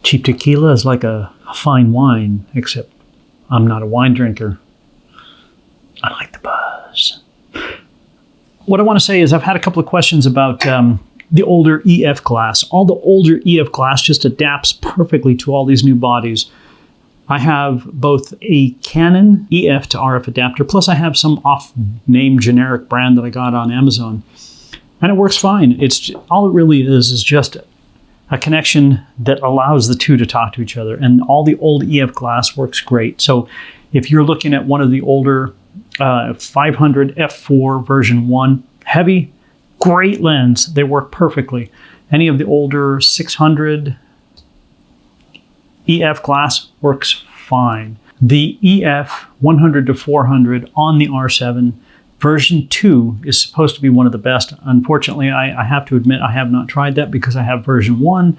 Cheap tequila is like a fine wine, except I'm not a wine drinker. I like the buzz. What I want to say is I've had a couple of questions about the older EF glass. All the older EF glass just adapts perfectly to all these new bodies. I have both a Canon EF to RF adapter, plus I have some off-name generic brand that I got on Amazon. And it works fine. All it really is just a connection that allows the two to talk to each other. And all the old EF glass works great. So if you're looking at one of the older 500 f4 version 1, heavy, great lens. They work perfectly. Any of the older 600 EF glass works fine. The EF 100 to 400 on the R7 version 2 is supposed to be one of the best. Unfortunately, I have to admit I have not tried that because I have version 1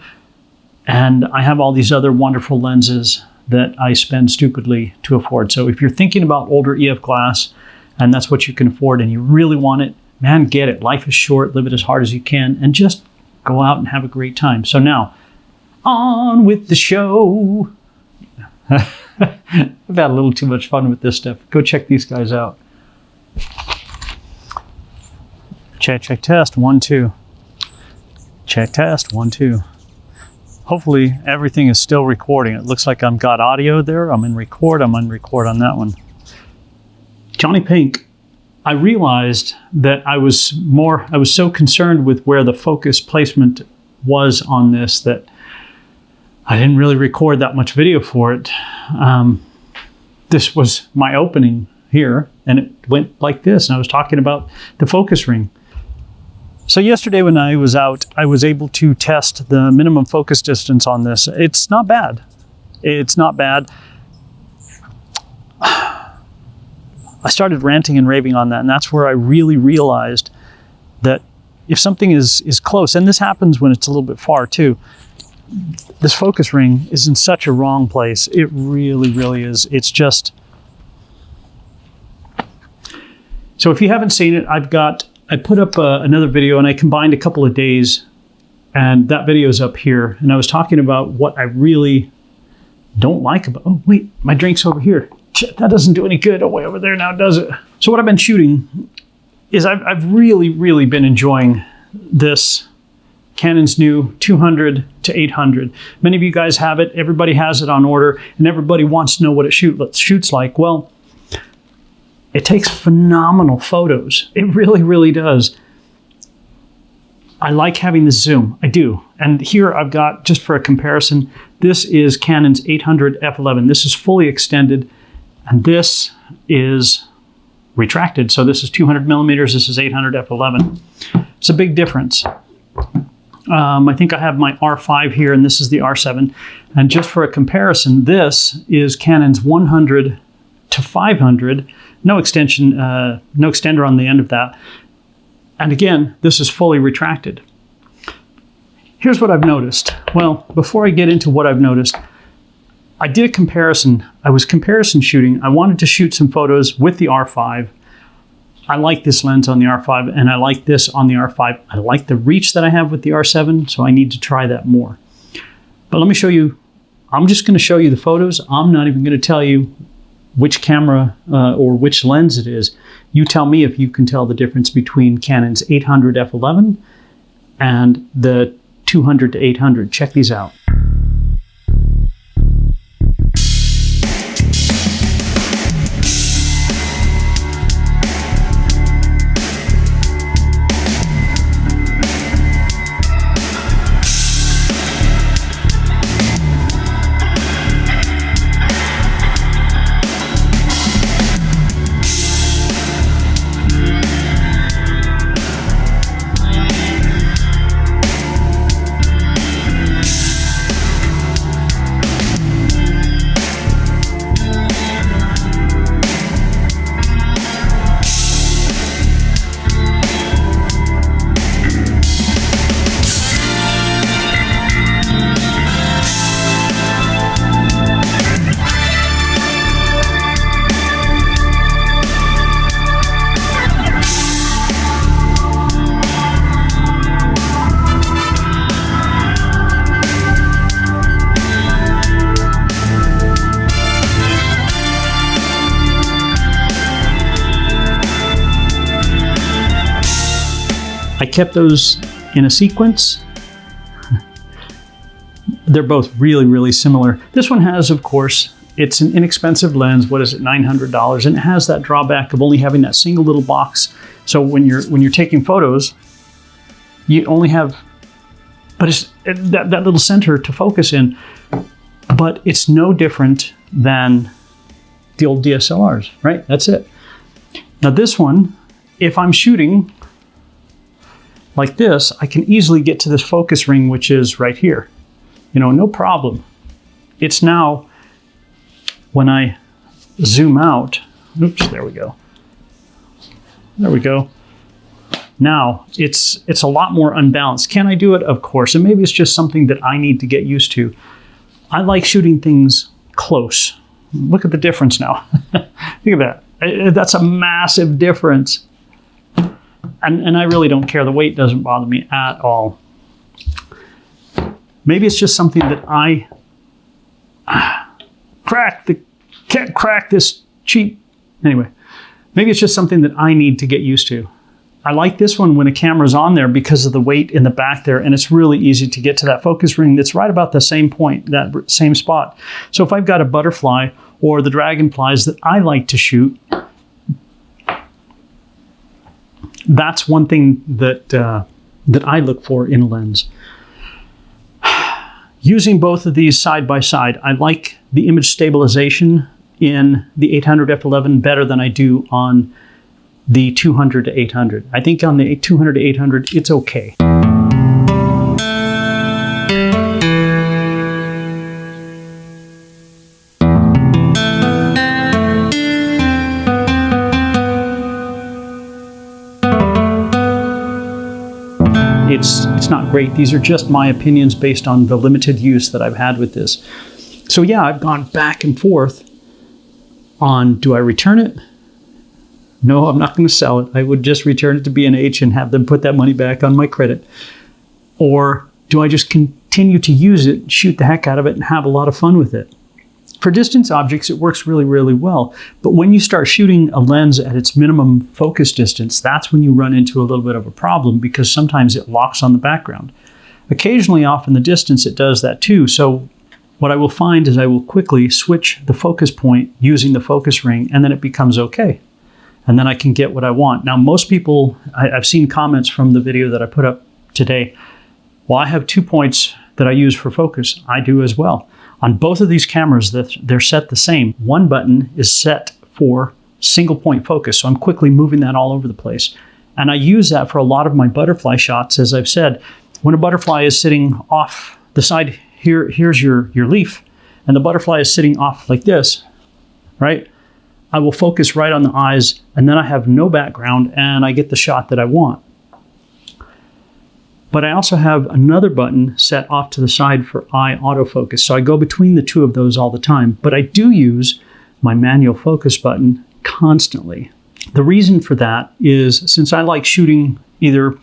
and I have all these other wonderful lenses that I spend stupidly to afford. So if you're thinking about older EF glass and that's what you can afford and you really want it, man, get it. Life is short, live it as hard as you can, and just go out and have a great time. So now, on with the show. I've had a little too much fun with this stuff. Go check these guys out. Check, test, 1, 2. Check, test, 1, 2. Hopefully everything is still recording. It looks like I've got audio there. I'm in record on that one. JonnyPink, I realized that I was so concerned with where the focus placement was on this that I didn't really record that much video for it. This was my opening here and it went like this, and I was talking about the focus ring. So yesterday when I was out, I was able to test the minimum focus distance on this. It's not bad. It's not bad. I started ranting and raving on that, and that's where I really realized that if something is close, and this happens when it's a little bit far too, this focus ring is in such a wrong place. It really, really is. It's just... So if you haven't seen it, I put up another video and I combined a couple of days, and that video is up here. And I was talking about what I really don't like about, oh wait, my drink's over here. That doesn't do any good. Oh, way over there now, does it? So what I've been shooting is I've really, really been enjoying this Canon's new 200 to 800. Many of you guys have it. Everybody has it on order, and everybody wants to know what it shoots like. Well, it takes phenomenal photos. It really, really does. I like having the zoom. I do. And here I've got, just for a comparison, this is Canon's 800 f11. This is fully extended, and this is retracted. So this is 200 millimeters. This is 800 f11. It's a big difference. I think I have my R5 here, and this is the R7. And just for a comparison, this is Canon's 100 to 500. No extension, no extender on the end of that. And again, this is fully retracted. Here's what I've noticed. Well, before I get into what I've noticed, I did a comparison. I was comparison shooting. I wanted to shoot some photos with the R5. I like this lens on the R5, and I like this on the R5. I like the reach that I have with the R7, so I need to try that more. But let me show you. I'm just going to show you the photos. I'm not even going to tell you which camera or which lens it is. You tell me if you can tell the difference between Canon's 800 f11 and the 200 to 800. Check these out. I kept those in a sequence. They're both really, really similar. This one has, of course, it's an inexpensive lens. What is it, $900? And it has that drawback of only having that single little box. So when you're taking photos, you only have, but it's that little center to focus in. But it's no different than the old DSLRs, right? That's it. Now this one, if I'm shooting like this, I can easily get to this focus ring, which is right here. You know, no problem. It's now, when I zoom out, oops, there we go. There we go. Now, it's a lot more unbalanced. Can I do it? Of course. And maybe it's just something that I need to get used to. I like shooting things close. Look at the difference now. Look at that. That's a massive difference. And I really don't care. The weight doesn't bother me at all. Maybe it's just something that I can't crack this cheap. Anyway, maybe it's just something that I need to get used to. I like this one when a camera's on there because of the weight in the back there, and it's really easy to get to that focus ring that's right about the same point, that same spot. So if I've got a butterfly or the dragonflies that I like to shoot, that's one thing that I look for in a lens. Using both of these side by side, I like the image stabilization in the 800 F11 better than I do on the 200 to 800. I think on the 200 to 800, it's okay. It's not great. These are just my opinions based on the limited use that I've had with this. So yeah, I've gone back and forth on, do I return it? No, I'm not going to sell it. I would just return it to B&H and have them put that money back on my credit. Or do I just continue to use it, shoot the heck out of it, and have a lot of fun with it? For distance objects, it works really, really well. But when you start shooting a lens at its minimum focus distance, that's when you run into a little bit of a problem because sometimes it locks on the background. Occasionally off in the distance, it does that too. So what I will find is I will quickly switch the focus point using the focus ring, and then it becomes okay. And then I can get what I want. Now, most people, I've seen comments from the video that I put up today. Well, I have 2 points that I use for focus. I do as well. On both of these cameras, they're set the same. One button is set for single point focus, so I'm quickly moving that all over the place. And I use that for a lot of my butterfly shots, as I've said. When a butterfly is sitting off the side, here's your leaf, and the butterfly is sitting off like this, right? I will focus right on the eyes, and then I have no background, and I get the shot that I want. But I also have another button set off to the side for eye autofocus. So I go between the two of those all the time. But I do use my manual focus button constantly. The reason for that is since I like shooting either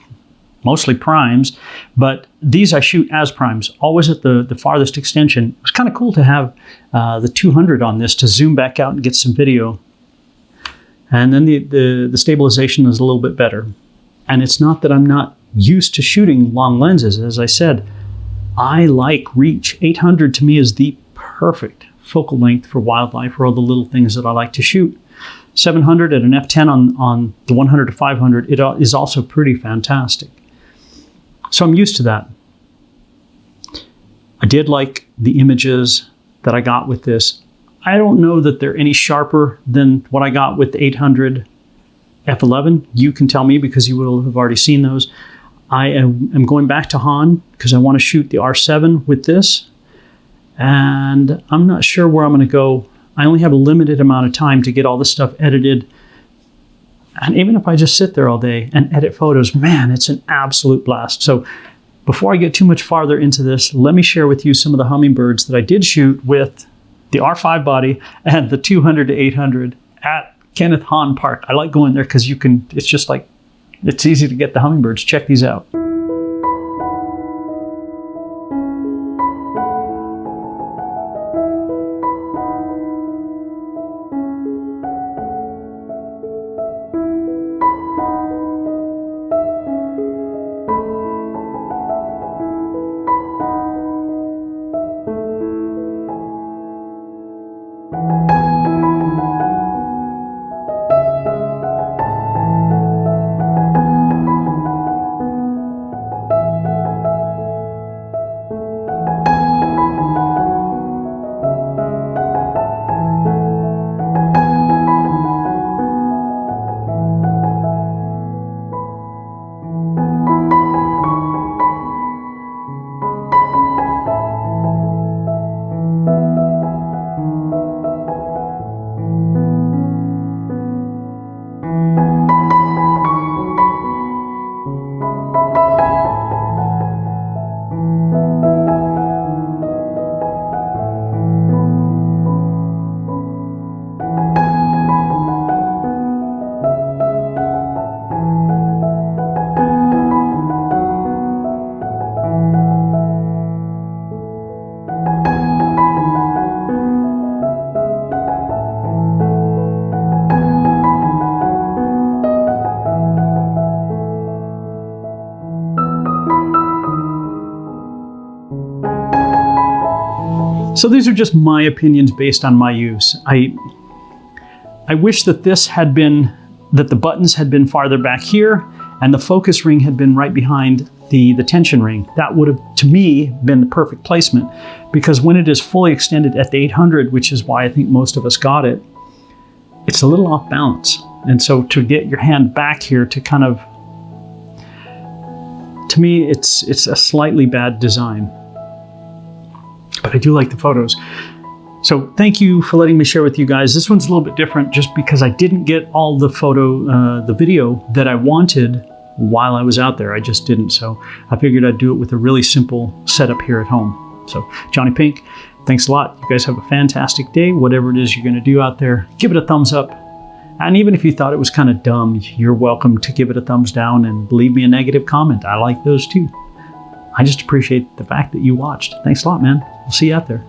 mostly primes, but these I shoot as primes, always at the farthest extension. It's kind of cool to have the 200 on this to zoom back out and get some video. And then the stabilization is a little bit better. And it's not that I'm not used to shooting long lenses. As I said, I like reach. 800 to me is the perfect focal length for wildlife or all the little things that I like to shoot. 700 at an f10 on the 100 to 500, it is also pretty fantastic. So I'm used to that. I did like the images that I got with this. I don't know that they're any sharper than what I got with the 800 F11. You can tell me because you will have already seen those. I am going back to Hahn because I want to shoot the R7 with this. And I'm not sure where I'm going to go. I only have a limited amount of time to get all this stuff edited. And even if I just sit there all day and edit photos, man, it's an absolute blast. So before I get too much farther into this, let me share with you some of the Hummingbirds that I did shoot with the R5 body and the 200 to 800 at Kenneth Hahn Park. I like going there because you can, it's just like, it's easy to get the Hummingbirds. Check these out. So these are just my opinions based on my use. I wish that the buttons had been farther back here and the focus ring had been right behind the tension ring. That would have, to me, been the perfect placement, because when it is fully extended at the 800, which is why I think most of us got it, it's a little off balance. And so to get your hand back here to kind of, to me, it's a slightly bad design. But I do like the photos. So thank you for letting me share with you guys. This one's a little bit different just because I didn't get all the video that I wanted while I was out there. I just didn't. So I figured I'd do it with a really simple setup here at home. So JonnyPink, thanks a lot. You guys have a fantastic day. Whatever it is you're going to do out there, give it a thumbs up. And even if you thought it was kind of dumb, you're welcome to give it a thumbs down and leave me a negative comment. I like those too. I just appreciate the fact that you watched. Thanks a lot, man. We'll see you out there.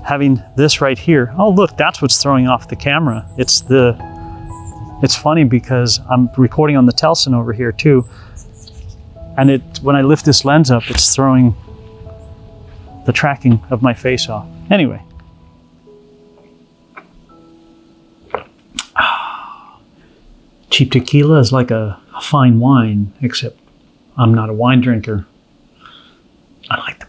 Having this right here. Oh, look, that's what's throwing off the camera. It's funny because I'm recording on the Telson over here too. And when I lift this lens up, it's throwing the tracking of my face off. Anyway. Cheap tequila is like a fine wine, except I'm not a wine drinker. I like the